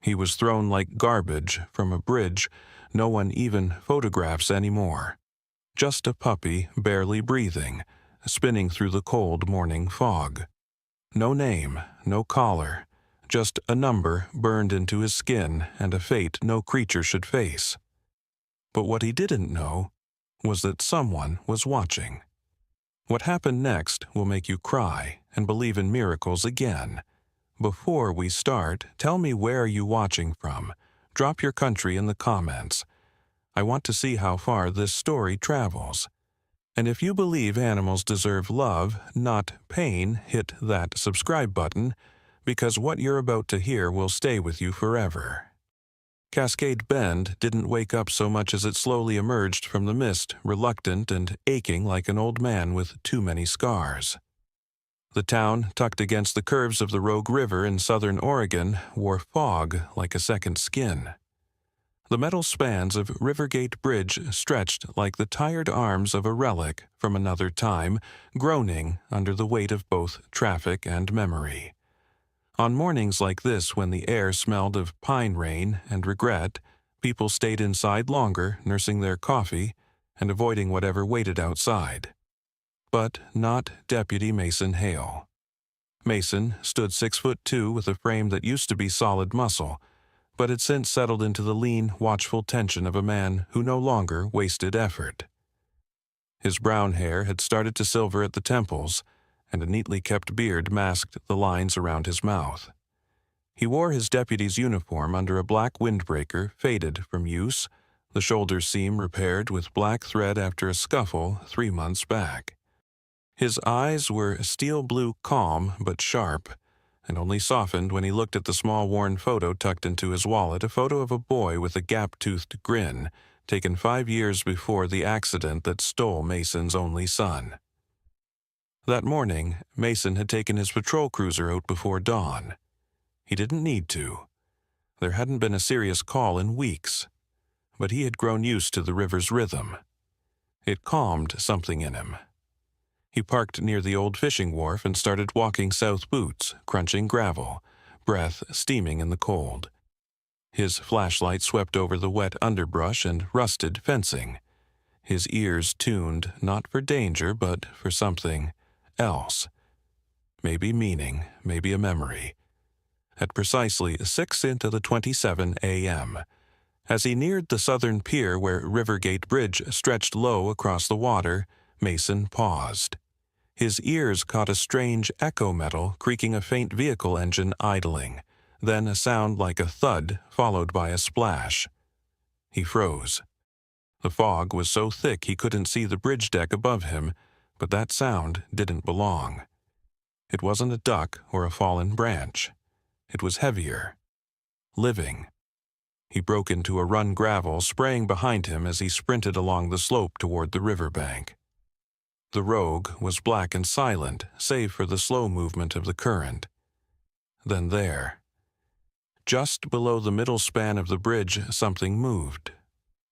He was thrown like garbage from a bridge no one even photographs anymore. Just a puppy barely breathing, spinning through the cold morning fog. No name, no collar, just a number burned into his skin and a fate no creature should face. But what he didn't know was that someone was watching. What happened next will make you cry and believe in miracles again. Before we start, tell me where are you watching from. Drop your country in the comments. I want to see how far this story travels. And if you believe animals deserve love, not pain, hit that subscribe button, because what you're about to hear will stay with you forever. Cascade Bend didn't wake up so much as it slowly emerged from the mist, reluctant and aching like an old man with too many scars. The town, tucked against the curves of the Rogue River in southern Oregon, wore fog like a second skin. The metal spans of Rivergate Bridge stretched like the tired arms of a relic from another time, groaning under the weight of both traffic and memory. On mornings like this, when the air smelled of pine rain and regret, people stayed inside longer, nursing their coffee and avoiding whatever waited outside. But not Deputy Mason Hale. Mason stood 6'2" with a frame that used to be solid muscle, but had since settled into the lean, watchful tension of a man who no longer wasted effort. His brown hair had started to silver at the temples, and a neatly kept beard masked the lines around his mouth. He wore his deputy's uniform under a black windbreaker faded from use, the shoulder seam repaired with black thread after a scuffle 3 months back. His eyes were steel blue, calm but sharp, and only softened when he looked at the small worn photo tucked into his wallet, a photo of a boy with a gap-toothed grin, taken 5 years before the accident that stole Mason's only son. That morning, Mason had taken his patrol cruiser out before dawn. He didn't need to. There hadn't been a serious call in weeks, but he had grown used to the river's rhythm. It calmed something in him. He parked near the old fishing wharf and started walking south, boots crunching gravel, breath steaming in the cold. His flashlight swept over the wet underbrush and rusted fencing, his ears tuned not for danger but for something else. Maybe meaning, maybe a memory. At precisely 6 into the 27 a.m., as he neared the southern pier where Rivergate Bridge stretched low across the water, Mason paused. His ears caught a strange echo metal creaking a faint vehicle engine idling, then a sound like a thud followed by a splash. He froze. The fog was so thick he couldn't see the bridge deck above him, but that sound didn't belong. It wasn't a duck or a fallen branch. It was heavier, living. He broke into a run gravel, spraying behind him as he sprinted along the slope toward the riverbank. The Rogue was black and silent, save for the slow movement of the current. Then there, just below the middle span of the bridge, something moved.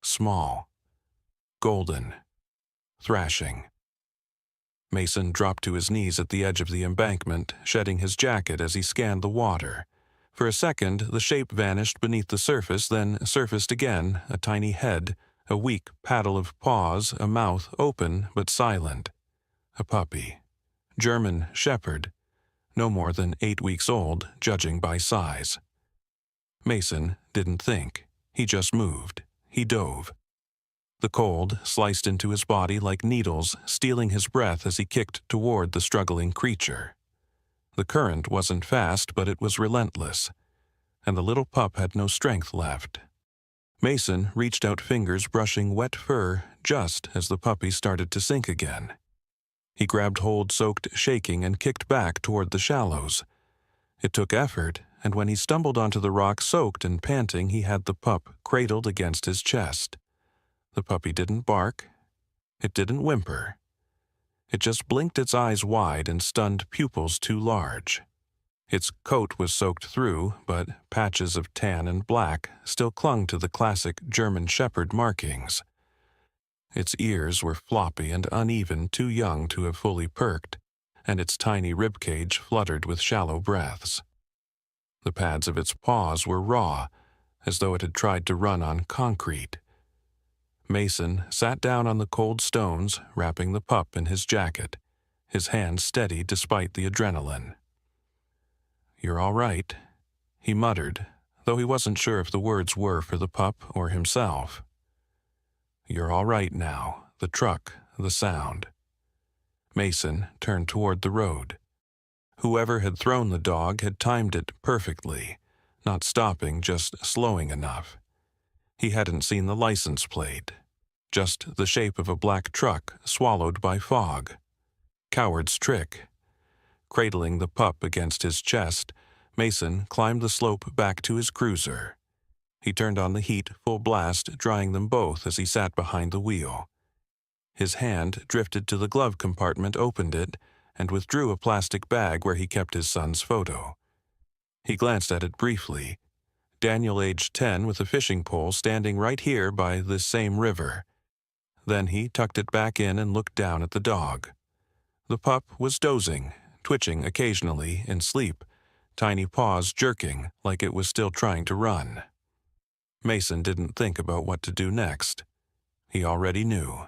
Small. Golden. Thrashing. Mason dropped to his knees at the edge of the embankment, shedding his jacket as he scanned the water. For a second, the shape vanished beneath the surface, then surfaced again, a tiny head, a weak paddle of paws, a mouth open but silent. A puppy. German Shepherd. No more than 8 weeks old, judging by size. Mason didn't think. He just moved. He dove. The cold sliced into his body like needles, stealing his breath as he kicked toward the struggling creature. The current wasn't fast, but it was relentless, and the little pup had no strength left. Mason reached out, fingers brushing wet fur just as the puppy started to sink again. He grabbed hold, soaked, shaking, and kicked back toward the shallows. It took effort, and when he stumbled onto the rock, soaked and panting, he had the pup cradled against his chest. The puppy didn't bark. It didn't whimper. It just blinked its eyes wide and stunned pupils too large. Its coat was soaked through, but patches of tan and black still clung to the classic German Shepherd markings. Its ears were floppy and uneven, too young to have fully perked, and its tiny ribcage fluttered with shallow breaths. The pads of its paws were raw, as though it had tried to run on concrete. Mason sat down on the cold stones, wrapping the pup in his jacket, his hand steady despite the adrenaline. "You're all right," he muttered, though he wasn't sure if the words were for the pup or himself. "You're all right now, the truck, the sound." Mason turned toward the road. Whoever had thrown the dog had timed it perfectly, not stopping, just slowing enough. He hadn't seen the license plate, just the shape of a black truck swallowed by fog. Coward's trick. Cradling the pup against his chest, Mason climbed the slope back to his cruiser. He turned on the heat full blast, drying them both as he sat behind the wheel. His hand drifted to the glove compartment, opened it, and withdrew a plastic bag where he kept his son's photo. He glanced at it briefly. Daniel, aged 10, with a fishing pole, standing right here by this same river. Then he tucked it back in and looked down at the dog. The pup was dozing, twitching occasionally in sleep, tiny paws jerking like it was still trying to run. Mason didn't think about what to do next. He already knew.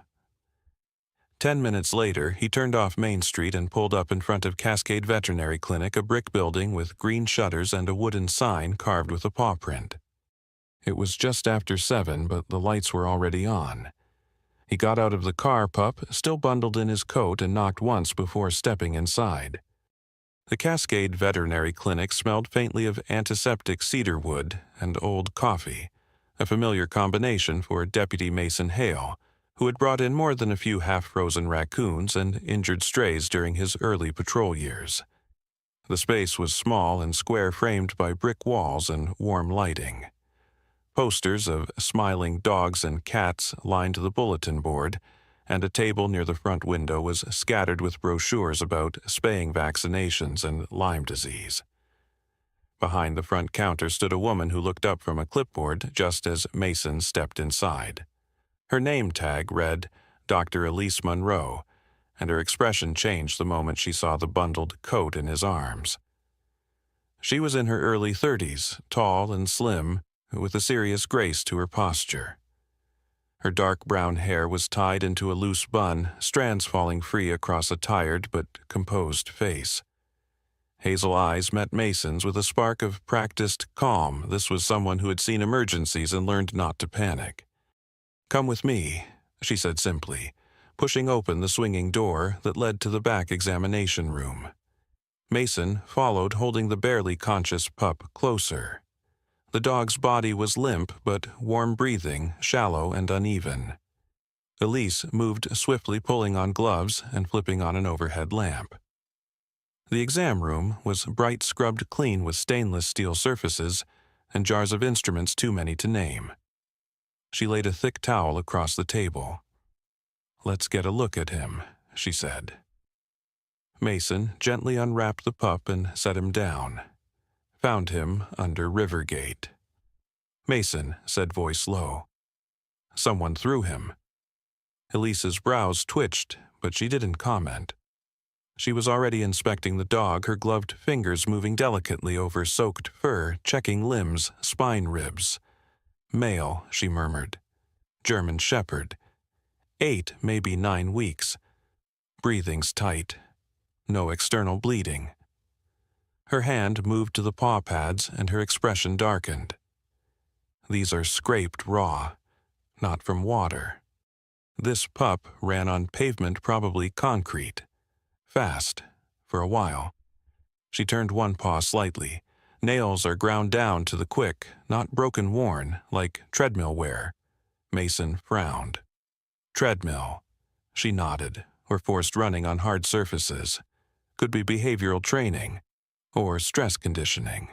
10 minutes later, he turned off Main Street and pulled up in front of Cascade Veterinary Clinic, a brick building with green shutters and a wooden sign carved with a paw print. It was just after 7, but the lights were already on. He got out of the car, pup still bundled in his coat, and knocked once before stepping inside. The Cascade Veterinary Clinic smelled faintly of antiseptic cedar wood and old coffee, a familiar combination for Deputy Mason Hale, who had brought in more than a few half-frozen raccoons and injured strays during his early patrol years. The space was small and square, framed by brick walls and warm lighting. Posters of smiling dogs and cats lined the bulletin board, and a table near the front window was scattered with brochures about spaying vaccinations and Lyme disease. Behind the front counter stood a woman who looked up from a clipboard just as Mason stepped inside. Her name tag read Dr. Elise Monroe, and her expression changed the moment she saw the bundled coat in his arms. She was in her early 30s, tall and slim, with a serious grace to her posture. Her dark brown hair was tied into a loose bun, strands falling free across a tired but composed face. Hazel eyes met Mason's with a spark of practiced calm. This was someone who had seen emergencies and learned not to panic. "Come with me," she said simply, pushing open the swinging door that led to the back examination room. Mason followed, holding the barely conscious pup closer. The dog's body was limp but warm breathing, shallow and uneven. Elise moved swiftly, pulling on gloves and flipping on an overhead lamp. The exam room was bright, scrubbed clean with stainless steel surfaces and jars of instruments too many to name. She laid a thick towel across the table. "Let's get a look at him," she said. Mason gently unwrapped the pup and set him down. Found him under Rivergate. "Mason," said voice low. "Someone threw him." Elise's brows twitched, but she didn't comment. She was already inspecting the dog, her gloved fingers moving delicately over soaked fur, checking limbs, spine ribs. "Male," she murmured. "German Shepherd. 8, maybe 9 weeks. Breathing's tight. No external bleeding." Her hand moved to the paw pads and her expression darkened. "These are scraped raw, not from water. This pup ran on pavement, probably concrete. Fast, for a while." She turned one paw slightly. "Nails are ground down to the quick, not broken worn, like treadmill wear." Mason frowned. "Treadmill." She nodded, or forced running on hard surfaces. Could be behavioral training, or stress conditioning.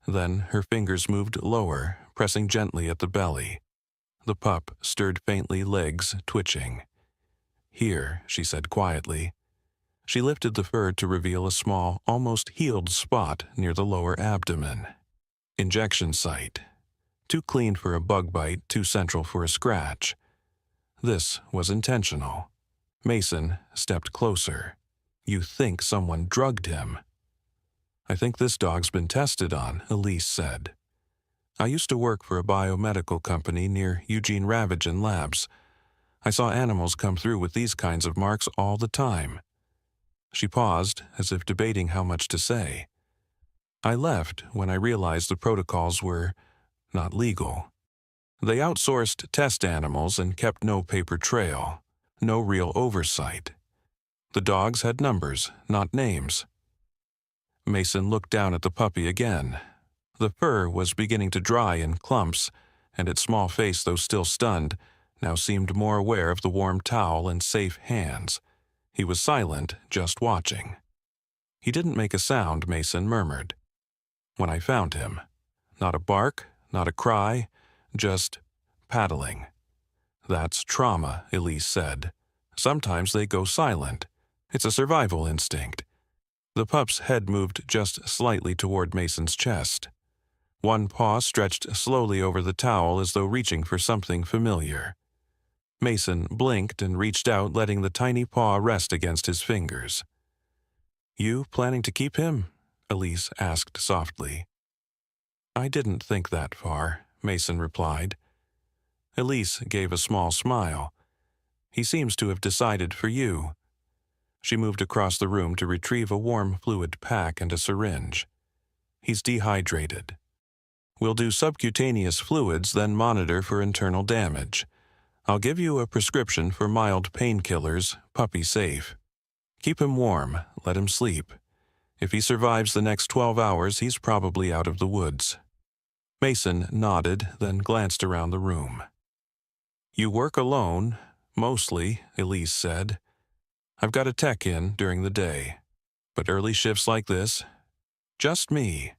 Then her fingers moved lower, pressing gently at the belly. The pup stirred faintly, legs twitching. "Here," she said quietly. She lifted the fur to reveal a small, almost healed spot near the lower abdomen. Injection site. Too clean for a bug bite, too central for a scratch. This was intentional. Mason stepped closer. "You think someone drugged him?" I think this dog's been tested on, Elise said. I used to work for a biomedical company near Eugene Ravagin Labs. I saw animals come through with these kinds of marks all the time. She paused, as if debating how much to say. I left when I realized the protocols were not legal. They outsourced test animals and kept no paper trail, no real oversight. The dogs had numbers, not names. Mason looked down at the puppy again. The fur was beginning to dry in clumps, and its small face, though still stunned, now seemed more aware of the warm towel and safe hands. He was silent, just watching. He didn't make a sound, Mason murmured. When I found him. Not a bark, not a cry, just paddling. That's trauma, Elise said. Sometimes they go silent. It's a survival instinct. The pup's head moved just slightly toward Mason's chest. One paw stretched slowly over the towel as though reaching for something familiar. Mason blinked and reached out, letting the tiny paw rest against his fingers. You planning to keep him? Elise asked softly. I didn't think that far, Mason replied. Elise gave a small smile. He seems to have decided for you. She moved across the room to retrieve a warm fluid pack and a syringe. He's dehydrated. We'll do subcutaneous fluids, then monitor for internal damage. I'll give you a prescription for mild painkillers, puppy safe. Keep him warm, let him sleep. If he survives the next 12 hours, he's probably out of the woods. Mason nodded, then glanced around the room. You work alone, mostly, Elise said. I've got a tech in during the day. But early shifts like this? Just me.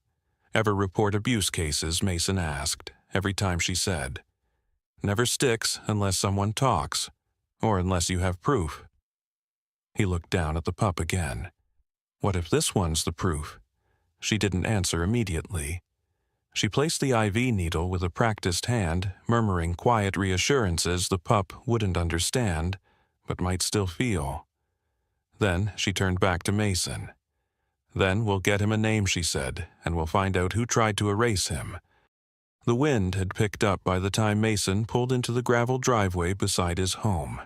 Ever report abuse cases, Mason asked, every time she said. Never sticks unless someone talks, or unless you have proof. He looked down at the pup again. What if this one's the proof? She didn't answer immediately. She placed the IV needle with a practiced hand, murmuring quiet reassurances the pup wouldn't understand, but might still feel. Then she turned back to Mason. Then we'll get him a name, she said, and we'll find out who tried to erase him. The wind had picked up by the time Mason pulled into the gravel driveway beside his home.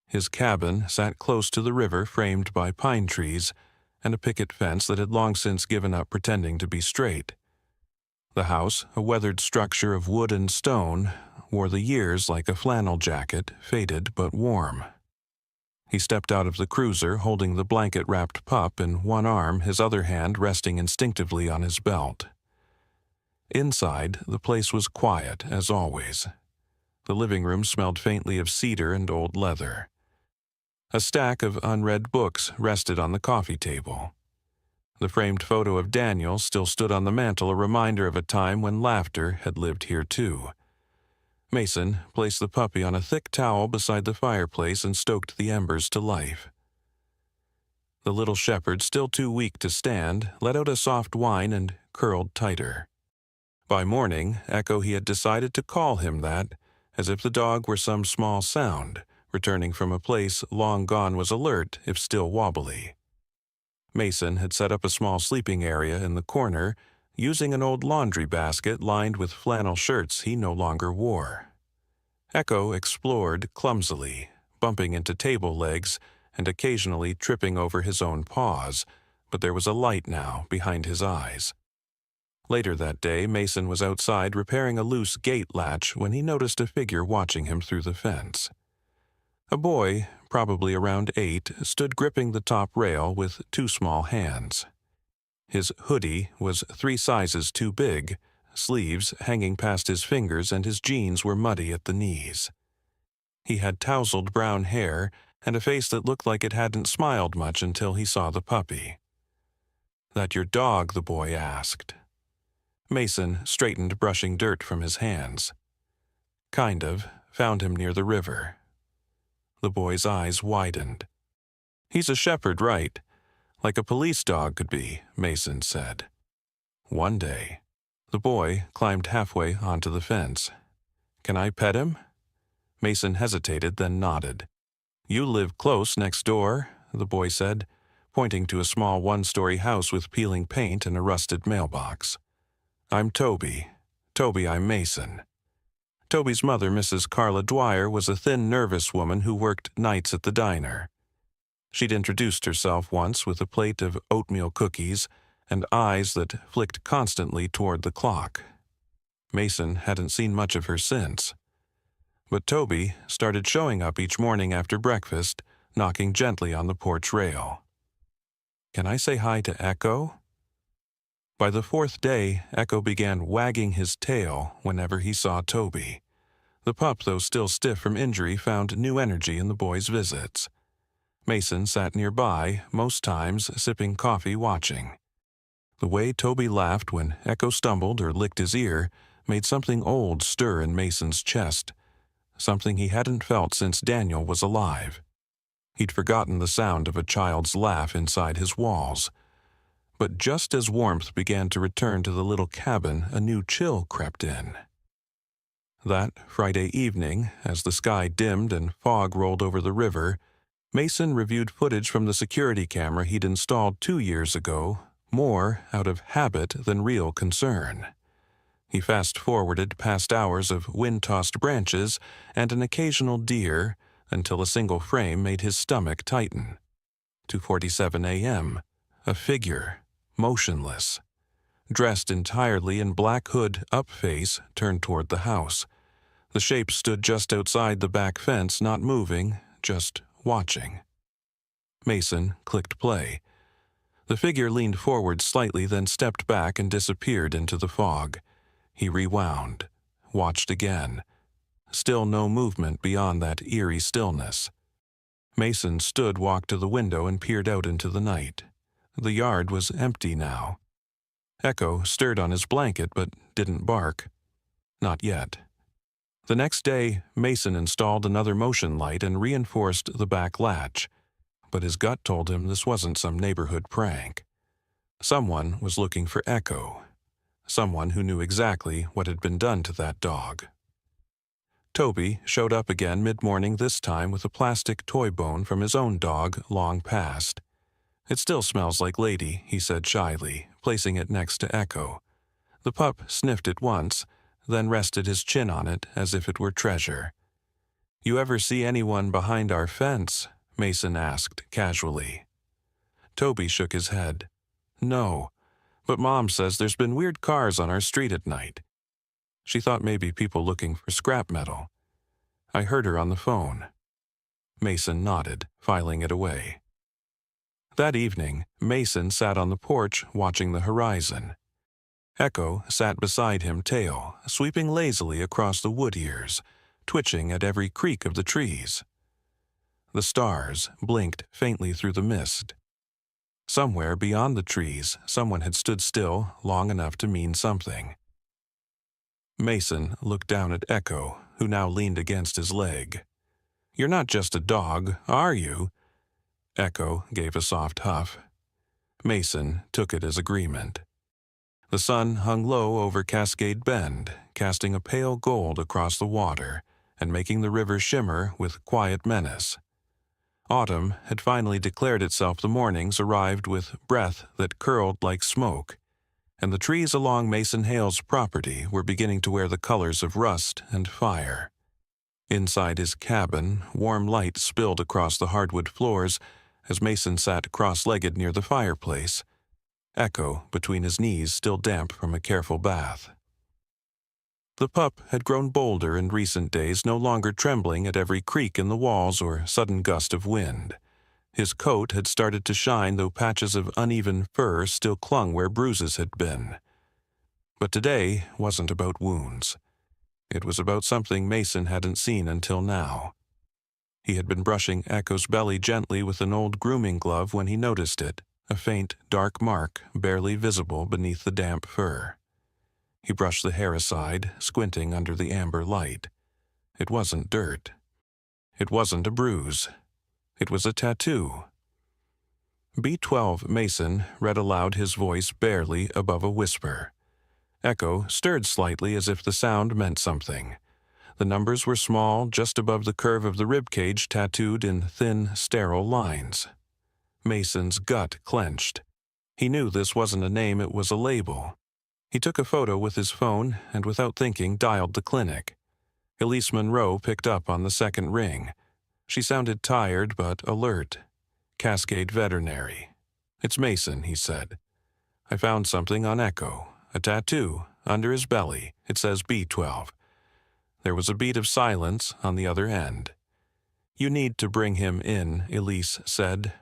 His cabin sat close to the river, framed by pine trees and a picket fence that had long since given up pretending to be straight. The house, a weathered structure of wood and stone, wore the years like a flannel jacket, faded but warm. He stepped out of the cruiser, holding the blanket-wrapped pup in one arm, his other hand resting instinctively on his belt. Inside, the place was quiet, as always. The living room smelled faintly of cedar and old leather. A stack of unread books rested on the coffee table. The framed photo of Daniel still stood on the mantel, a reminder of a time when laughter had lived here too. Mason placed the puppy on a thick towel beside the fireplace and stoked the embers to life. The little shepherd, still too weak to stand, let out a soft whine and curled tighter. By morning, Echo he had decided to call him that, as if the dog were some small sound, returning from a place long gone was alert if still wobbly. Mason had set up a small sleeping area in the corner, using an old laundry basket lined with flannel shirts he no longer wore. Echo explored clumsily, bumping into table legs and occasionally tripping over his own paws, but there was a light now behind his eyes. Later that day, Mason was outside repairing a loose gate latch when he noticed a figure watching him through the fence. A boy, probably around 8, stood gripping the top rail with 2 small hands. His hoodie was 3 sizes too big, sleeves hanging past his fingers, and his jeans were muddy at the knees. He had tousled brown hair and a face that looked like it hadn't smiled much until he saw the puppy. "That your dog?" the boy asked. Mason straightened, brushing dirt from his hands. "Kind of. Found him near the river." The boy's eyes widened. "He's a shepherd, right? Like a police dog could be," Mason said. "One day." The boy climbed halfway onto the fence. "Can I pet him?" Mason hesitated, then nodded. "You live close next door," the boy said, pointing to a small one-story house with peeling paint and a rusted mailbox. "I'm Toby. Toby, I'm Mason." Toby's mother, Mrs. Carla Dwyer, was a thin, nervous woman who worked nights at the diner. She'd introduced herself once with a plate of oatmeal cookies and eyes that flicked constantly toward the clock. Mason hadn't seen much of her since. But Toby started showing up each morning after breakfast, knocking gently on the porch rail. "Can I say hi to Echo?" By the fourth day, Echo began wagging his tail whenever he saw Toby. The pup, though still stiff from injury, found new energy in the boy's visits. Mason sat nearby, most times sipping coffee watching. The way Toby laughed when Echo stumbled or licked his ear made something old stir in Mason's chest, something he hadn't felt since Daniel was alive. He'd forgotten the sound of a child's laugh inside his walls. But just as warmth began to return to the little cabin, a new chill crept in. That Friday evening, as the sky dimmed and fog rolled over the river, Mason reviewed footage from the security camera he'd installed 2 years ago, more out of habit than real concern. He fast-forwarded past hours of wind-tossed branches and an occasional deer until a single frame made his stomach tighten. 2:47 a.m., a figure, motionless, dressed entirely in black hood up-face turned toward the house. The shape stood just outside the back fence, not moving, just watching. Mason clicked play. The figure leaned forward slightly, then stepped back and disappeared into the fog. He rewound, watched again. Still no movement beyond that eerie stillness. Mason walked to the window and peered out into the night. The yard was empty now. Echo stirred on his blanket but didn't bark. Not yet. The next day, Mason installed another motion light and reinforced the back latch, but his gut told him this wasn't some neighborhood prank. Someone was looking for Echo. Someone who knew exactly what had been done to that dog. Toby showed up again mid-morning, this time with a plastic toy bone from his own dog long past. "It still smells like Lady," he said shyly, placing it next to Echo. The pup sniffed it once, then rested his chin on it as if it were treasure. "You ever see anyone behind our fence?" Mason asked casually. Toby shook his head. "No, but Mom says there's been weird cars on our street at night. She thought maybe people looking for scrap metal. I heard her on the phone." Mason nodded, filing it away. That evening, Mason sat on the porch watching the horizon. Echo sat beside him, tail sweeping lazily across the wood ears, twitching at every creak of the trees. The stars blinked faintly through the mist. Somewhere beyond the trees, someone had stood still long enough to mean something. Mason looked down at Echo, who now leaned against his leg. "You're not just a dog, are you?" Echo gave a soft huff. Mason took it as agreement. The sun hung low over Cascade Bend, casting a pale gold across the water and making the river shimmer with quiet menace. Autumn had finally declared itself. The mornings arrived with breath that curled like smoke, and the trees along Mason Hale's property were beginning to wear the colors of rust and fire. Inside his cabin, warm light spilled across the hardwood floors as Mason sat cross-legged near the fireplace, Echo between his knees still damp from a careful bath. The pup had grown bolder in recent days, no longer trembling at every creak in the walls or sudden gust of wind. His coat had started to shine, though patches of uneven fur still clung where bruises had been. But today wasn't about wounds. It was about something Mason hadn't seen until now. He had been brushing Echo's belly gently with an old grooming glove when he noticed it, a faint, dark mark barely visible beneath the damp fur. He brushed the hair aside, squinting under the amber light. It wasn't dirt. It wasn't a bruise. It was a tattoo. B12 Mason read aloud, his voice barely above a whisper. Echo stirred slightly as if the sound meant something. The numbers were small, just above the curve of the ribcage, tattooed in thin, sterile lines. Mason's gut clenched. He knew this wasn't a name, it was a label. He took a photo with his phone and without thinking dialed the clinic. Elise Monroe picked up on the second ring. She sounded tired but alert. Cascade Veterinary. "It's Mason," he said. "I found something on Echo, a tattoo, under his belly. It says B12. There was a beat of silence on the other end. "You need to bring him in," Elise said.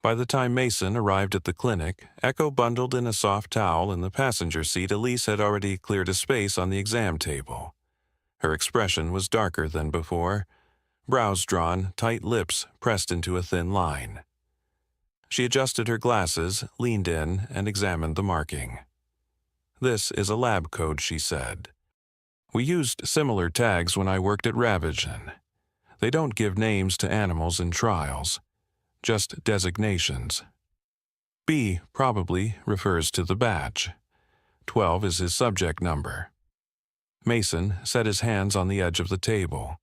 By the time Mason arrived at the clinic, Echo bundled in a soft towel in the passenger seat, Elise had already cleared a space on the exam table. Her expression was darker than before, brows drawn, tight lips pressed into a thin line. She adjusted her glasses, leaned in, and examined the marking. "This is a lab code," she said. "We used similar tags when I worked at Ravagen. They don't give names to animals in trials, just designations. B probably refers to the batch. 12 is his subject number." Mason set his hands on the edge of the table.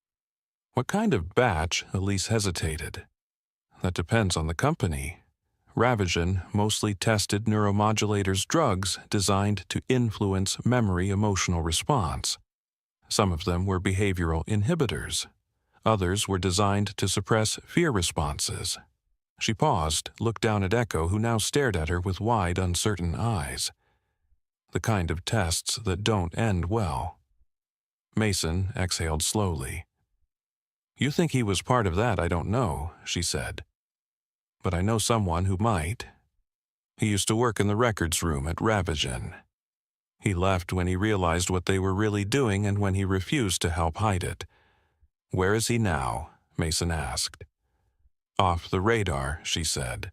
"What kind of batch?" Elise hesitated. "That depends on the company. Ravagen mostly tested neuromodulators, drugs designed to influence memory-emotional response. Some of them were behavioral inhibitors. Others were designed to suppress fear responses." She paused, looked down at Echo, who now stared at her with wide, uncertain eyes. The kind of tests that don't end well. Mason exhaled slowly. "You think he was part of that, I don't know," she said. "But I know someone who might. He used to work in the records room at Ravagen. He left when he realized what they were really doing and when he refused to help hide it." "Where is he now?" Mason asked. "Off the radar," she said.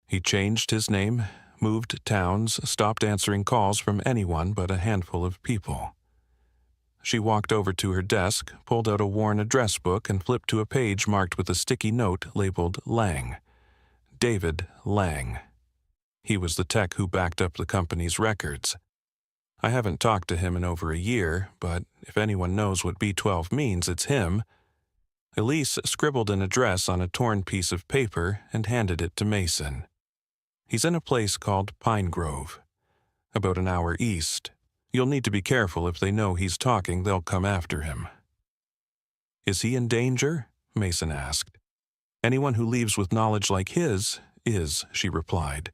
"He changed his name, moved towns, stopped answering calls from anyone but a handful of people." She walked over to her desk, pulled out a worn address book, and flipped to a page marked with a sticky note labeled Lang. David Lang. He was the tech who backed up the company's records. "I haven't talked to him in over a year, but if anyone knows what B12 means, it's him." Elise scribbled an address on a torn piece of paper and handed it to Mason. "He's in a place called Pine Grove, about an hour east. You'll need to be careful. If they know he's talking, they'll come after him." "Is he in danger?" Mason asked. "Anyone who leaves with knowledge like his is," she replied.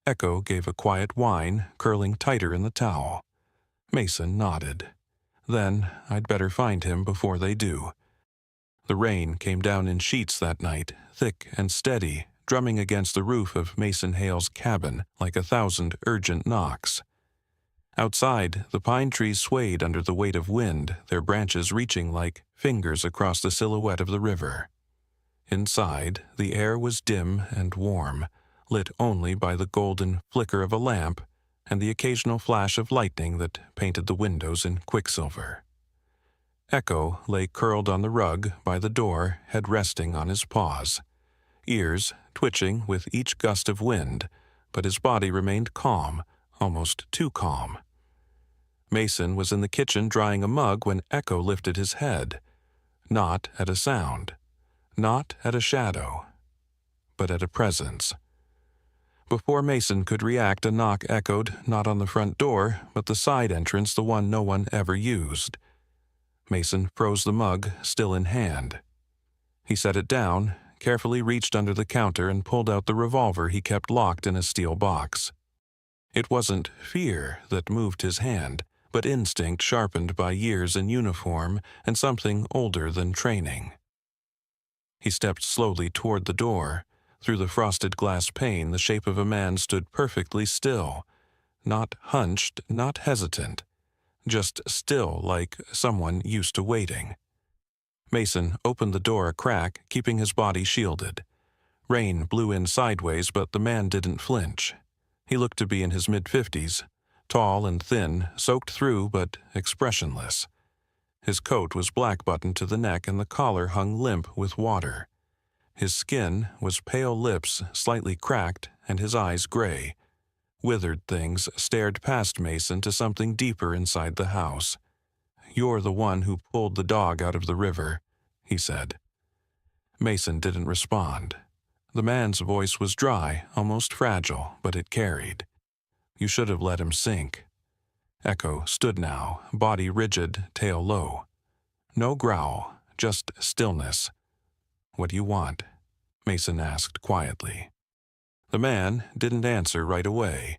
Echo gave a quiet whine, curling tighter in the towel. Mason nodded. "Then I'd better find him before they do." The rain came down in sheets that night, thick and steady, drumming against the roof of Mason Hale's cabin like 1,000 urgent knocks. Outside, the pine trees swayed under the weight of wind, their branches reaching like fingers across the silhouette of the river. Inside, the air was dim and warm, lit only by the golden flicker of a lamp and the occasional flash of lightning that painted the windows in quicksilver. Echo lay curled on the rug by the door, head resting on his paws, ears twitching with each gust of wind, but his body remained calm, almost too calm. Mason was in the kitchen drying a mug when Echo lifted his head, not at a sound, not at a shadow, but at a presence. Before Mason could react, a knock echoed, not on the front door, but the side entrance, the one no one ever used. Mason froze the mug, still in hand. He set it down, carefully reached under the counter and pulled out the revolver he kept locked in a steel box. It wasn't fear that moved his hand, but instinct sharpened by years in uniform and something older than training. He stepped slowly toward the door. Through the frosted glass pane, the shape of a man stood perfectly still, not hunched, not hesitant, just still like someone used to waiting. Mason opened the door a crack, keeping his body shielded. Rain blew in sideways, but the man didn't flinch. He looked to be in his mid-50s, tall and thin, soaked through but expressionless. His coat was black-buttoned to the neck and the collar hung limp with water. His skin was pale lips, slightly cracked, and his eyes gray. Withered things stared past Mason to something deeper inside the house. "You're the one who pulled the dog out of the river," he said. Mason didn't respond. The man's voice was dry, almost fragile, but it carried. You should have let him sink. Echo stood now, body rigid, tail low. No growl, just stillness. What do you want? Mason asked quietly. The man didn't answer right away.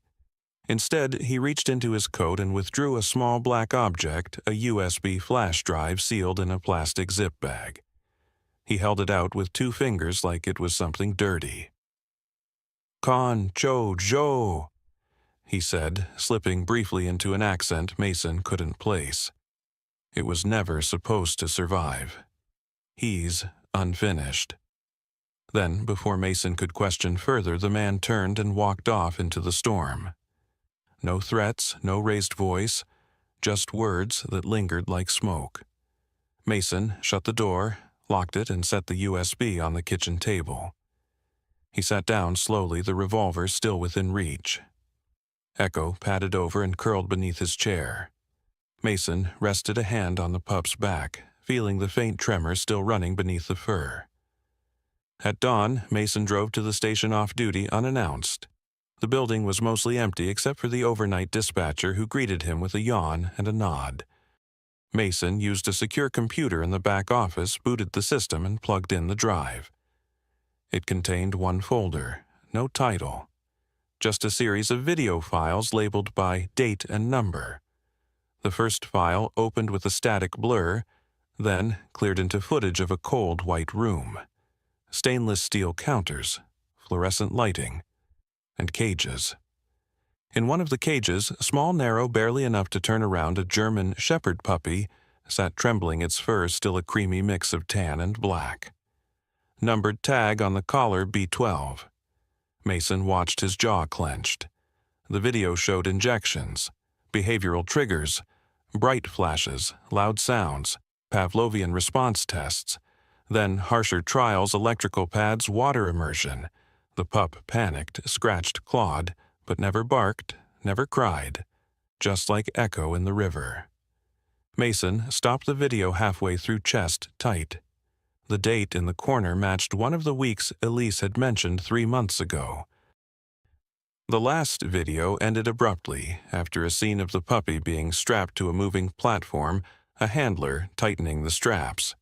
Instead, he reached into his coat and withdrew a small black object, a USB flash drive sealed in a plastic zip bag. He held it out with 2 fingers like it was something dirty. "Con Cho Jo," he said, slipping briefly into an accent Mason couldn't place. It was never supposed to survive. He's unfinished. Then, before Mason could question further, the man turned and walked off into the storm. No threats, no raised voice, just words that lingered like smoke. Mason shut the door, locked it, and set the USB on the kitchen table. He sat down slowly, the revolver still within reach. Echo padded over and curled beneath his chair. Mason rested a hand on the pup's back, feeling the faint tremor still running beneath the fur. At dawn, Mason drove to the station off-duty unannounced. The building was mostly empty except for the overnight dispatcher who greeted him with a yawn and a nod. Mason used a secure computer in the back office, booted the system, and plugged in the drive. It contained 1 folder, no title, just a series of video files labeled by date and number. The first file opened with a static blur, then cleared into footage of a cold white room. Stainless steel counters, fluorescent lighting, and cages. In one of the cages, a small, narrow, barely enough to turn around a German shepherd puppy sat trembling, its fur still a creamy mix of tan and black. Numbered tag on the collar B12. Mason watched his jaw clenched. The video showed injections, behavioral triggers, bright flashes, loud sounds, Pavlovian response tests, then harsher trials, electrical pads, water immersion. The pup panicked, scratched, clawed, but never barked, never cried, just like Echo in the river. Mason stopped the video halfway through, chest tight. The date in the corner matched one of the weeks Elise had mentioned 3 months ago. The last video ended abruptly after a scene of the puppy being strapped to a moving platform, a handler tightening the straps.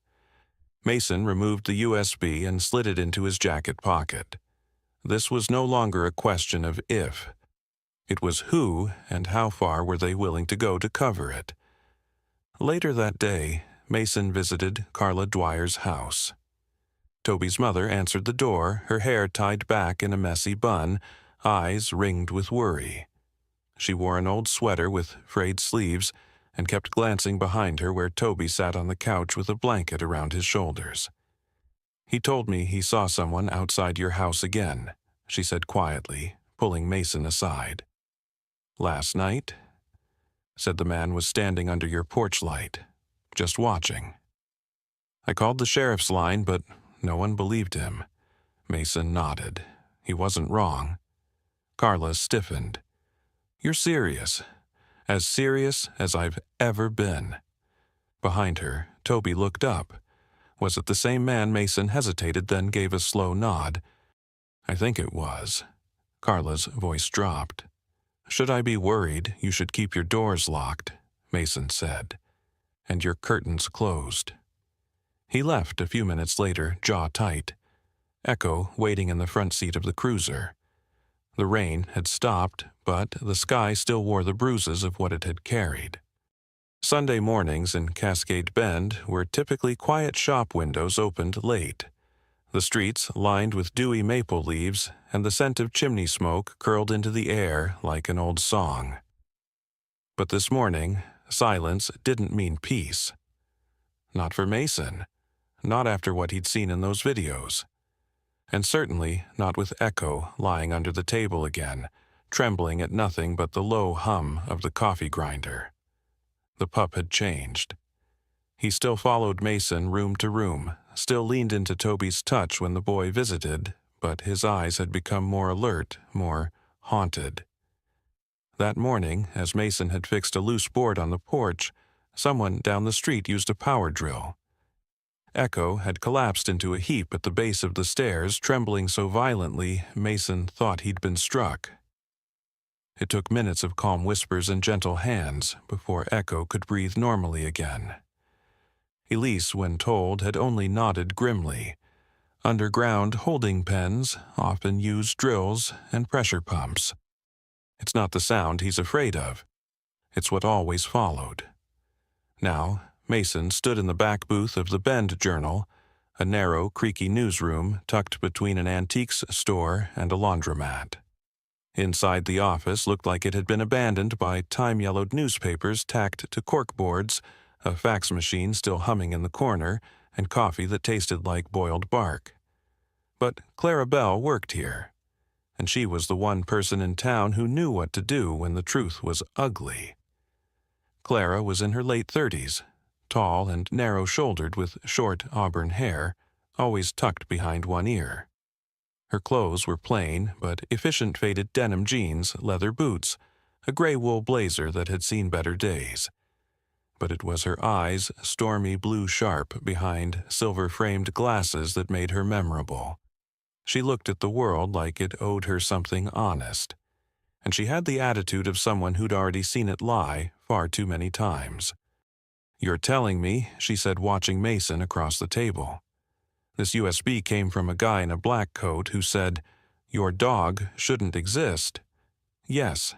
Mason removed the USB and slid it into his jacket pocket. This was no longer a question of if. It was who and how far were they willing to go to cover it. Later that day, Mason visited Carla Dwyer's house. Toby's mother answered the door, her hair tied back in a messy bun, eyes ringed with worry. She wore an old sweater with frayed sleeves and kept glancing behind her where Toby sat on the couch with a blanket around his shoulders. "He told me he saw someone outside your house again," she said quietly, pulling Mason aside. "Last night?" Said the man was standing under your porch light, just watching. "I called the sheriff's line, but no one believed him." Mason nodded. He wasn't wrong. Carla stiffened. "You're serious. As serious as I've ever been." Behind her, Toby looked up. Was it the same man? Mason hesitated, then gave a slow nod. "I think it was." Carla's voice dropped. "Should I be worried, you should keep your doors locked," Mason said, "and your curtains closed." He left a few minutes later, jaw tight. Echo waiting in the front seat of the cruiser. The rain had stopped, but the sky still wore the bruises of what it had carried. Sunday mornings in Cascade Bend were typically quiet shop windows opened late. The streets lined with dewy maple leaves, and the scent of chimney smoke curled into the air like an old song. But this morning, silence didn't mean peace. Not for Mason. Not after what he'd seen in those videos. And certainly not with Echo lying under the table again, trembling at nothing but the low hum of the coffee grinder. The pup had changed. He still followed Mason room to room, still leaned into Toby's touch when the boy visited, but his eyes had become more alert, more haunted. That morning, as Mason had fixed a loose board on the porch, someone down the street used a power drill. Echo had collapsed into a heap at the base of the stairs, trembling so violently Mason thought he'd been struck. It took minutes of calm whispers and gentle hands before Echo could breathe normally again. Elise, when told, had only nodded grimly. Underground holding pens often use drills and pressure pumps. It's not the sound he's afraid of. It's what always followed. Now, Mason stood in the back booth of the Bend Journal, a narrow, creaky newsroom tucked between an antiques store and a laundromat. Inside the office looked like it had been abandoned by time-yellowed newspapers tacked to corkboards, a fax machine still humming in the corner, and coffee that tasted like boiled bark. But Clara Bell worked here, and she was the one person in town who knew what to do when the truth was ugly. Clara was in her late 30s, tall and narrow-shouldered with short auburn hair, always tucked behind one ear. Her clothes were plain but efficient faded denim jeans, leather boots, a gray wool blazer that had seen better days. But it was her eyes, stormy blue sharp behind silver-framed glasses, that made her memorable. She looked at the world like it owed her something honest, and she had the attitude of someone who'd already seen it lie far too many times. "You're telling me," she said, watching Mason across the table. "This USB came from a guy in a black coat who said, 'Your dog shouldn't exist.'" "Yes.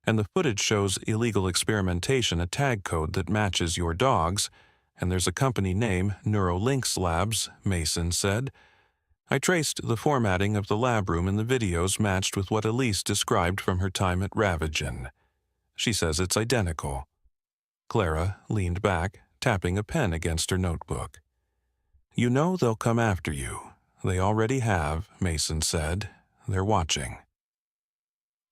And the footage shows illegal experimentation, a tag code that matches your dog's, and there's a company name, Neuralynx Labs," Mason said. "I traced the formatting of the lab room, and the videos matched with what Elise described from her time at Ravagen. She says it's identical." Clara leaned back, tapping a pen against her notebook. "You know they'll come after you. They already have," Mason said. "They're watching."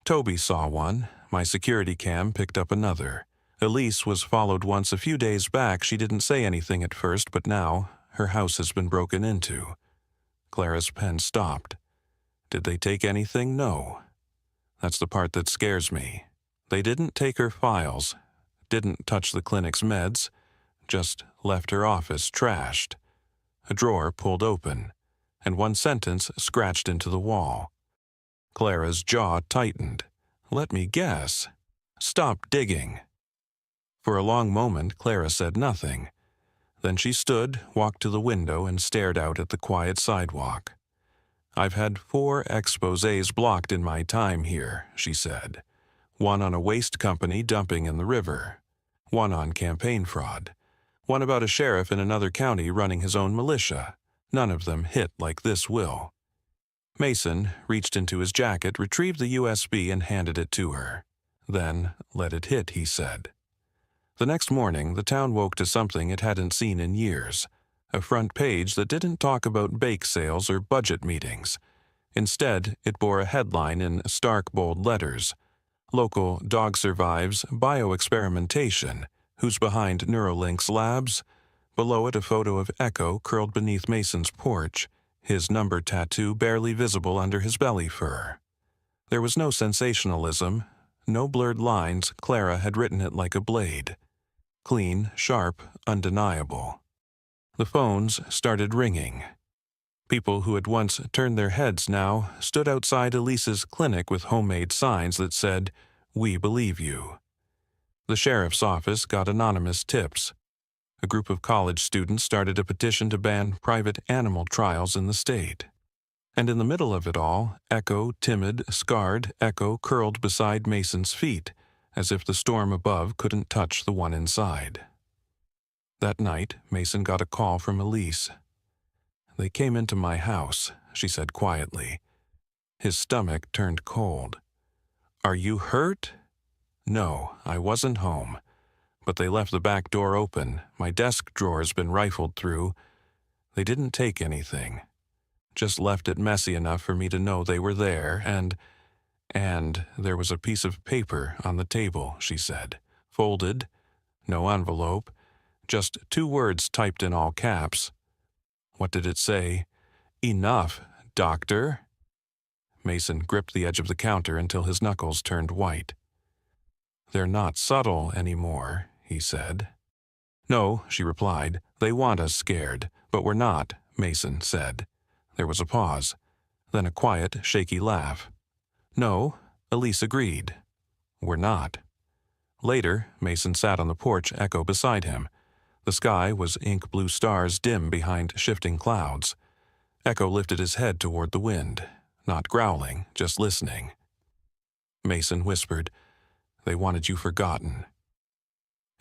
Toby saw one. My security cam picked up another. Elise was followed once a few days back. She didn't say anything at first, but now her house has been broken into. Clara's pen stopped. Did they take anything? No. That's the part that scares me. They didn't take her files, didn't touch the clinic's meds, just left her office trashed. A drawer pulled open, and one sentence scratched into the wall. Clara's jaw tightened. "Let me guess. Stop digging." For a long moment, Clara said nothing. Then she stood, walked to the window, and stared out at the quiet sidewalk. "I've had 4 exposés blocked in my time here," she said. "One on a waste company dumping in the river. One on campaign fraud. One about a sheriff in another county running his own militia. None of them hit like this will." Mason reached into his jacket, retrieved the USB, and handed it to her. "Then let it hit," he said. The next morning, the town woke to something it hadn't seen in years. A front page that didn't talk about bake sales or budget meetings. Instead, it bore a headline in stark, bold letters. "Local dog survives bioexperimentation. Who's behind Neuralynx Labs?" Below it, a photo of Echo curled beneath Mason's porch, his number tattoo barely visible under his belly fur. There was no sensationalism, no blurred lines. Clara had written it like a blade. Clean, sharp, undeniable. The phones started ringing. People who had once turned their heads now stood outside Elise's clinic with homemade signs that said, "We believe you." The sheriff's office got anonymous tips. A group of college students started a petition to ban private animal trials in the state. And in the middle of it all, Echo, timid, scarred, Echo curled beside Mason's feet, as if the storm above couldn't touch the one inside. That night, Mason got a call from Elise. "They came into my house," she said quietly. His stomach turned cold. "Are you hurt?" "No, I wasn't home. But they left the back door open. My desk drawer's been rifled through. They didn't take anything. Just left it messy enough for me to know they were there, and there was a piece of paper on the table," she said. "Folded, no envelope, just 2 words typed in all caps. What did it say? 'Enough, doctor.'" Mason gripped the edge of the counter until his knuckles turned white. "They're not subtle anymore," he said. No, she replied. They want us scared, but we're not, Mason said. There was a pause, then a quiet, shaky laugh. No, Elise agreed. We're not. Later, Mason sat on the porch, Echo beside him. The sky was ink-blue stars dim behind shifting clouds. Echo lifted his head toward the wind, not growling, just listening. Mason whispered, They wanted you forgotten.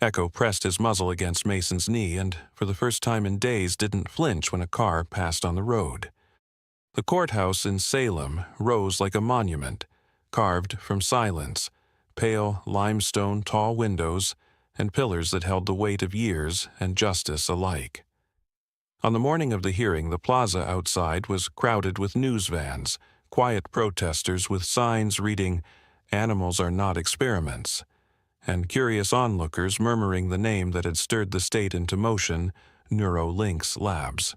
Echo pressed his muzzle against Mason's knee and, for the first time in days, didn't flinch when a car passed on the road. The courthouse in Salem rose like a monument, carved from silence, pale limestone tall windows, and pillars that held the weight of years and justice alike. On the morning of the hearing, the plaza outside was crowded with news vans, quiet protesters with signs reading, "Animals are not experiments," and curious onlookers murmuring the name that had stirred the state into motion, NeuroLinks Labs.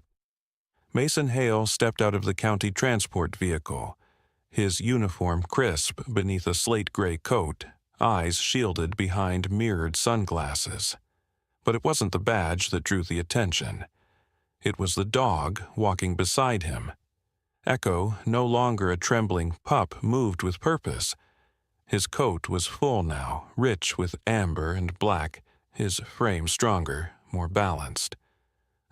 Mason Hale stepped out of the county transport vehicle, his uniform crisp beneath a slate-gray coat, eyes shielded behind mirrored sunglasses. But it wasn't the badge that drew the attention. It was the dog walking beside him. Echo, no longer a trembling pup, moved with purpose. His coat was full now, rich with amber and black, his frame stronger, more balanced.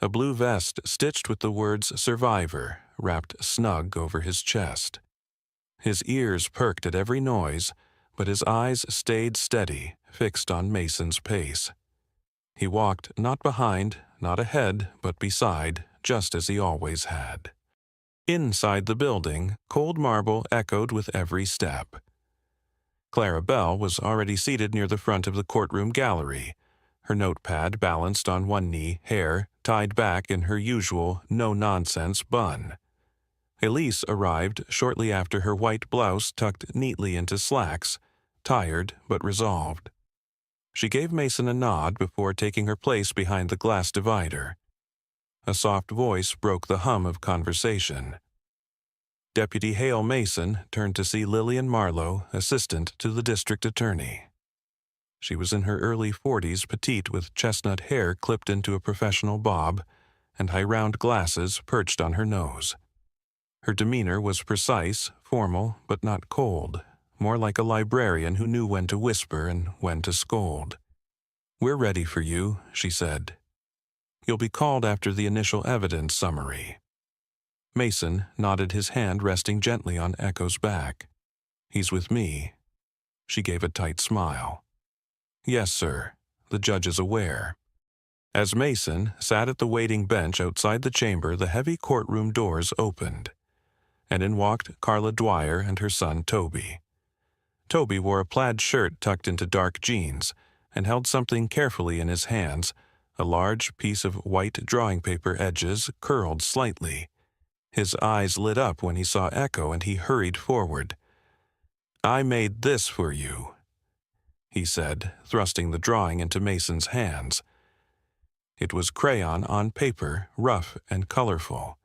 A blue vest stitched with the words "Survivor" wrapped snug over his chest. His ears perked at every noise, but his eyes stayed steady, fixed on Mason's pace. He walked not behind, not ahead, but beside, just as he always had. Inside the building, cold marble echoed with every step. Clara Bell was already seated near the front of the courtroom gallery, her notepad balanced on one knee, hair tied back in her usual no-nonsense bun. Elise arrived shortly after, her white blouse tucked neatly into slacks, tired but resolved. She gave Mason a nod before taking her place behind the glass divider. A soft voice broke the hum of conversation. Deputy Hale Mason turned to see Lillian Marlowe, assistant to the district attorney. She was in her early 40s, petite with chestnut hair clipped into a professional bob, and high-round glasses perched on her nose. Her demeanor was precise, formal, but not cold, more like a librarian who knew when to whisper and when to scold. "We're ready for you," she said. "You'll be called after the initial evidence summary." Mason nodded, his hand resting gently on Echo's back. "He's with me." She gave a tight smile. "Yes, sir. The judge is aware." As Mason sat at the waiting bench outside the chamber, the heavy courtroom doors opened, and in walked Carla Dwyer and her son Toby. Toby wore a plaid shirt tucked into dark jeans and held something carefully in his hands, a large piece of white drawing paper, edges curled slightly. His eyes lit up when he saw Echo, and he hurried forward. "I made this for you," he said, thrusting the drawing into Mason's hands. It was crayon on paper, rough and colorful.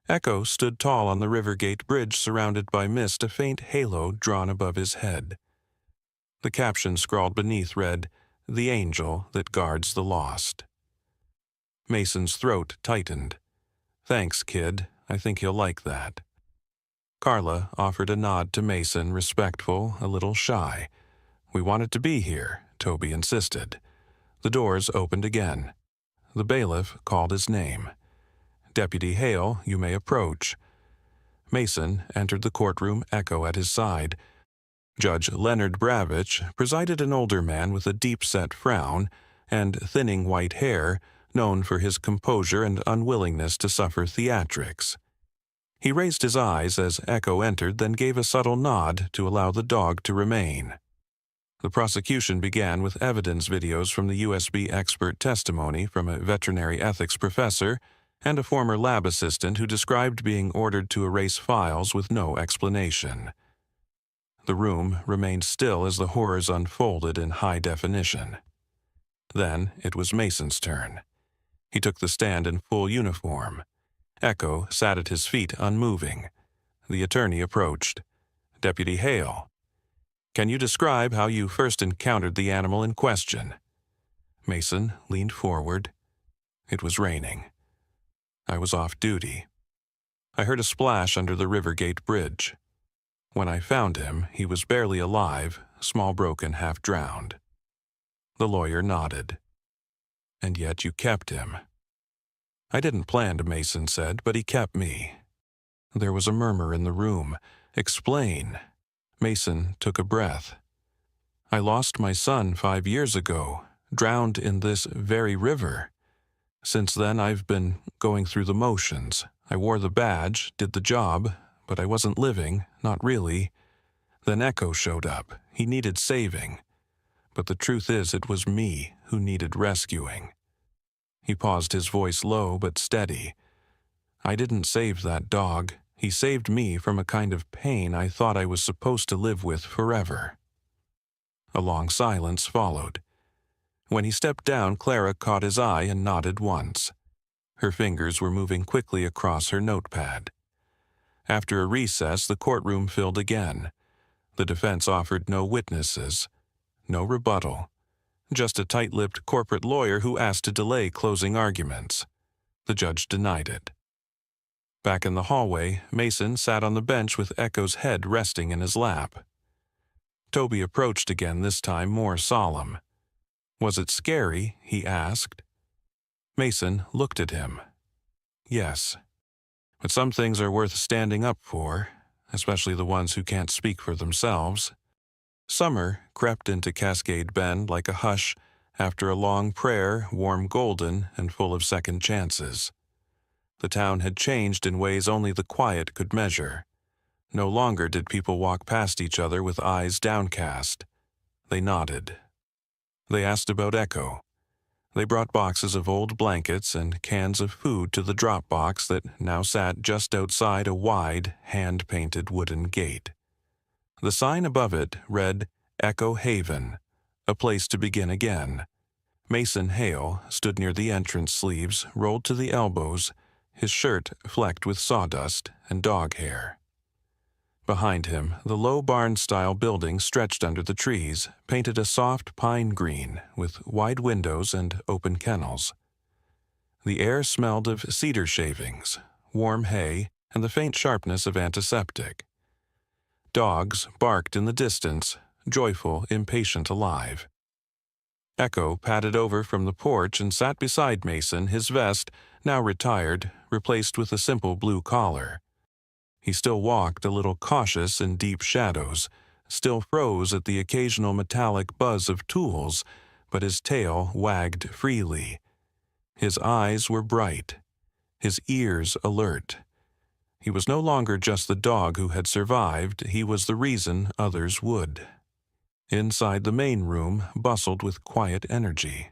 Echo stood tall on the Rivergate Bridge, surrounded by mist, a faint halo drawn above his head. The caption scrawled beneath read, "The Angel That Guards the Lost." Mason's throat tightened. "Thanks, kid. I think he'll like that." Carla offered a nod to Mason, respectful, a little shy. "We wanted to be here," Toby insisted. The doors opened again. The bailiff called his name. "Deputy Hale, you may approach." Mason entered the courtroom, Echo at his side. Judge Leonard Bravich presided, an older man with a deep-set frown and thinning white hair, known for his composure and unwillingness to suffer theatrics. He raised his eyes as Echo entered, then gave a subtle nod to allow the dog to remain. The prosecution began with evidence videos from the USB expert testimony from a veterinary ethics professor and a former lab assistant who described being ordered to erase files with no explanation. The room remained still as the horrors unfolded in high definition. Then it was Mason's turn. He took the stand in full uniform. Echo sat at his feet, unmoving. The attorney approached. "Deputy Hale, can you describe how you first encountered the animal in question?" Mason leaned forward. It was raining. I was off duty. I heard a splash under the Rivergate Bridge. When I found him, he was barely alive, small broken, half drowned. The lawyer nodded. And yet you kept him. I didn't plan to, Mason said, but he kept me. There was a murmur in the room. Explain. Mason took a breath. I lost my son 5 years ago, drowned in this very river. Since then, I've been going through the motions. I wore the badge, did the job, but I wasn't living, not really. Then Echo showed up. He needed saving. But the truth is, it was me who needed rescuing. He paused, his voice low but steady. I didn't save that dog. He saved me from a kind of pain I thought I was supposed to live with forever. A long silence followed. When he stepped down, Clara caught his eye and nodded once. Her fingers were moving quickly across her notepad. After a recess, the courtroom filled again. The defense offered no witnesses, no rebuttal, just a tight-lipped corporate lawyer who asked to delay closing arguments. The judge denied it. Back in the hallway, Mason sat on the bench with Echo's head resting in his lap. Toby approached again, this time more solemn. Was it scary? He asked. Mason looked at him. Yes, but some things are worth standing up for, especially the ones who can't speak for themselves. Summer crept into Cascade Bend like a hush after a long prayer, warm golden and full of second chances. The town had changed in ways only the quiet could measure. No longer did people walk past each other with eyes downcast. They nodded. They asked about Echo. They brought boxes of old blankets and cans of food to the drop box that now sat just outside a wide, hand-painted wooden gate. The sign above it read, Echo Haven, a place to begin again. Mason Hale stood near the entrance sleeves, rolled to the elbows, his shirt flecked with sawdust and dog hair. Behind him, the low barn-style building stretched under the trees, painted a soft pine green with wide windows and open kennels. The air smelled of cedar shavings, warm hay, and the faint sharpness of antiseptic. Dogs barked in the distance, joyful, impatient, alive. Echo padded over from the porch and sat beside Mason, his vest, now retired, replaced with a simple blue collar. He still walked a little cautious in deep shadows, still froze at the occasional metallic buzz of tools, but his tail wagged freely. His eyes were bright, his ears alert. He was no longer just the dog who had survived, he was the reason others would. Inside the main room bustled with quiet energy.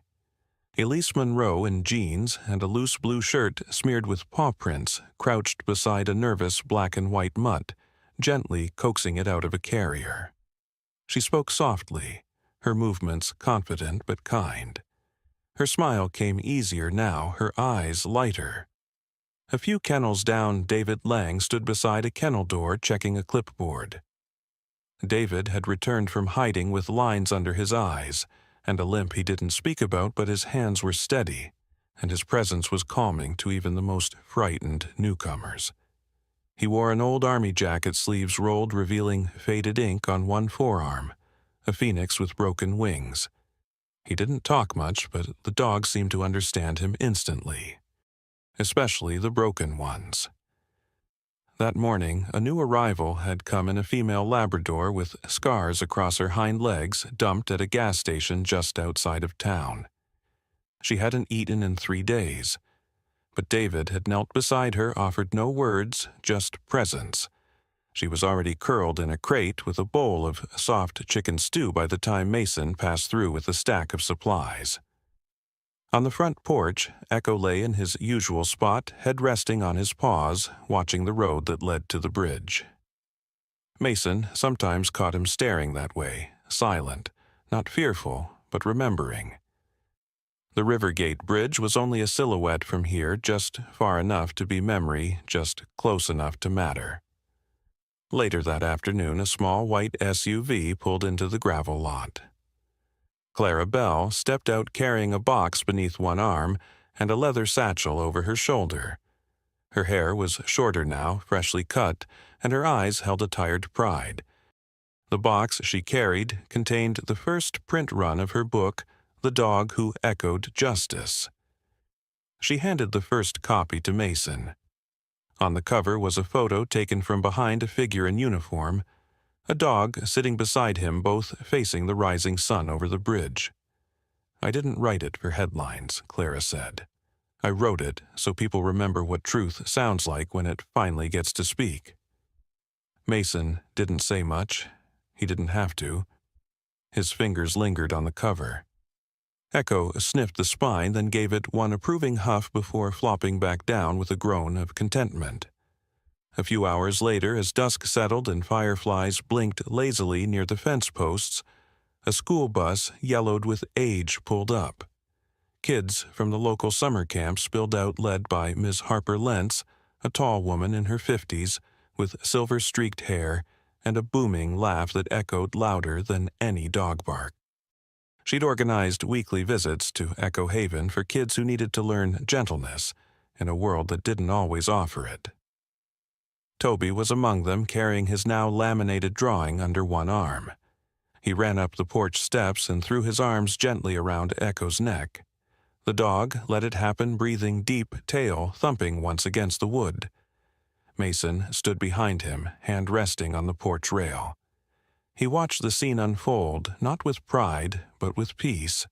Elise Monroe in jeans and a loose blue shirt smeared with paw prints crouched beside a nervous black and white mutt, gently coaxing it out of a carrier. She spoke softly, her movements confident but kind. Her smile came easier now, her eyes lighter. A few kennels down, David Lang stood beside a kennel door checking a clipboard. David had returned from hiding with lines under his eyes, and a limp he didn't speak about, but his hands were steady, and his presence was calming to even the most frightened newcomers. He wore an old army jacket, sleeves rolled, revealing faded ink on one forearm, a phoenix with broken wings. He didn't talk much, but the dogs seemed to understand him instantly, especially the broken ones. That morning, a new arrival had come in a female Labrador with scars across her hind legs, dumped at a gas station just outside of town. She hadn't eaten in 3 days, but David had knelt beside her, offered no words, just presence. She was already curled in a crate with a bowl of soft chicken stew by the time Mason passed through with a stack of supplies. On the front porch, Echo lay in his usual spot, head resting on his paws, watching the road that led to the bridge. Mason sometimes caught him staring that way, silent, not fearful, but remembering. The Rivergate Bridge was only a silhouette from here, just far enough to be memory, just close enough to matter. Later that afternoon, a small white SUV pulled into the gravel lot. Clara Belle stepped out carrying a box beneath one arm and a leather satchel over her shoulder. Her hair was shorter now, freshly cut, and her eyes held a tired pride. The box she carried contained the first print run of her book, The Dog Who Echoed Justice. She handed the first copy to Mason. On the cover was a photo taken from behind a figure in uniform, a dog sitting beside him, both facing the rising sun over the bridge. "I didn't write it for headlines," Clara said. "I wrote it so people remember what truth sounds like when it finally gets to speak." Mason didn't say much. He didn't have to. His fingers lingered on the cover. Echo sniffed the spine, then gave it one approving huff before flopping back down with a groan of contentment. A few hours later, as dusk settled and fireflies blinked lazily near the fence posts, a school bus yellowed with age pulled up. Kids from the local summer camp spilled out, led by Miss Harper Lentz, a tall woman in her 50s with silver-streaked hair and a booming laugh that echoed louder than any dog bark. She'd organized weekly visits to Echo Haven for kids who needed to learn gentleness in a world that didn't always offer it. Toby was among them, carrying his now laminated drawing under one arm. He ran up the porch steps and threw his arms gently around Echo's neck. The dog let it happen, breathing deep, tail thumping once against the wood. Mason stood behind him, hand resting on the porch rail. He watched the scene unfold, not with pride, but with peace.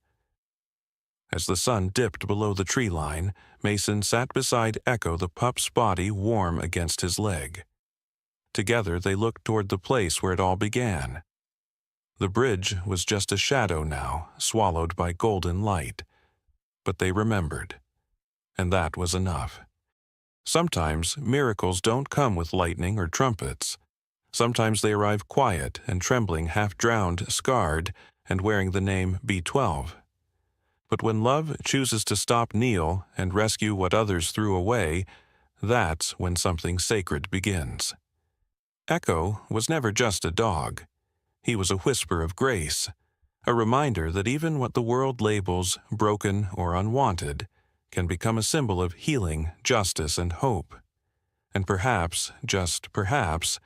As the sun dipped below the tree line, Mason sat beside Echo, the pup's body warm against his leg. Together they looked toward the place where it all began. The bridge was just a shadow now, swallowed by golden light. But they remembered. And that was enough. Sometimes miracles don't come with lightning or trumpets. Sometimes they arrive quiet and trembling, half-drowned, scarred, and wearing the name B12. But when love chooses to stop Neil and rescue what others threw away, that's when something sacred begins. Echo was never just a dog. He was a whisper of grace, a reminder that even what the world labels broken or unwanted can become a symbol of healing, justice, and hope. And perhaps, just perhaps,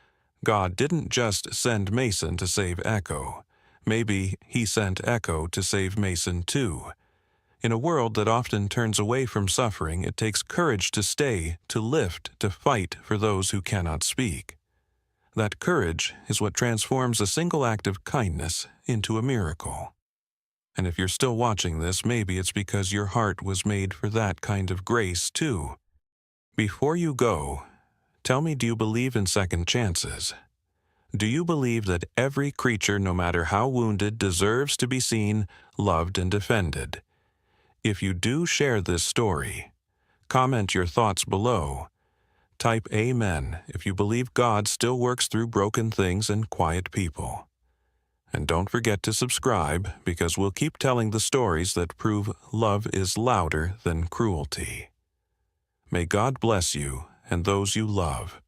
God didn't just send Mason to save Echo. Maybe he sent Echo to save Mason too. In a world that often turns away from suffering, it takes courage to stay, to lift, to fight for those who cannot speak. That courage is what transforms a single act of kindness into a miracle. And if you're still watching this, maybe it's because your heart was made for that kind of grace too. Before you go, tell me, do you believe in second chances? Do you believe that every creature, no matter how wounded, deserves to be seen, loved, and defended? If you do share this story, comment your thoughts below. Type Amen if you believe God still works through broken things and quiet people. And don't forget to subscribe, because we'll keep telling the stories that prove love is louder than cruelty. May God bless you and those you love.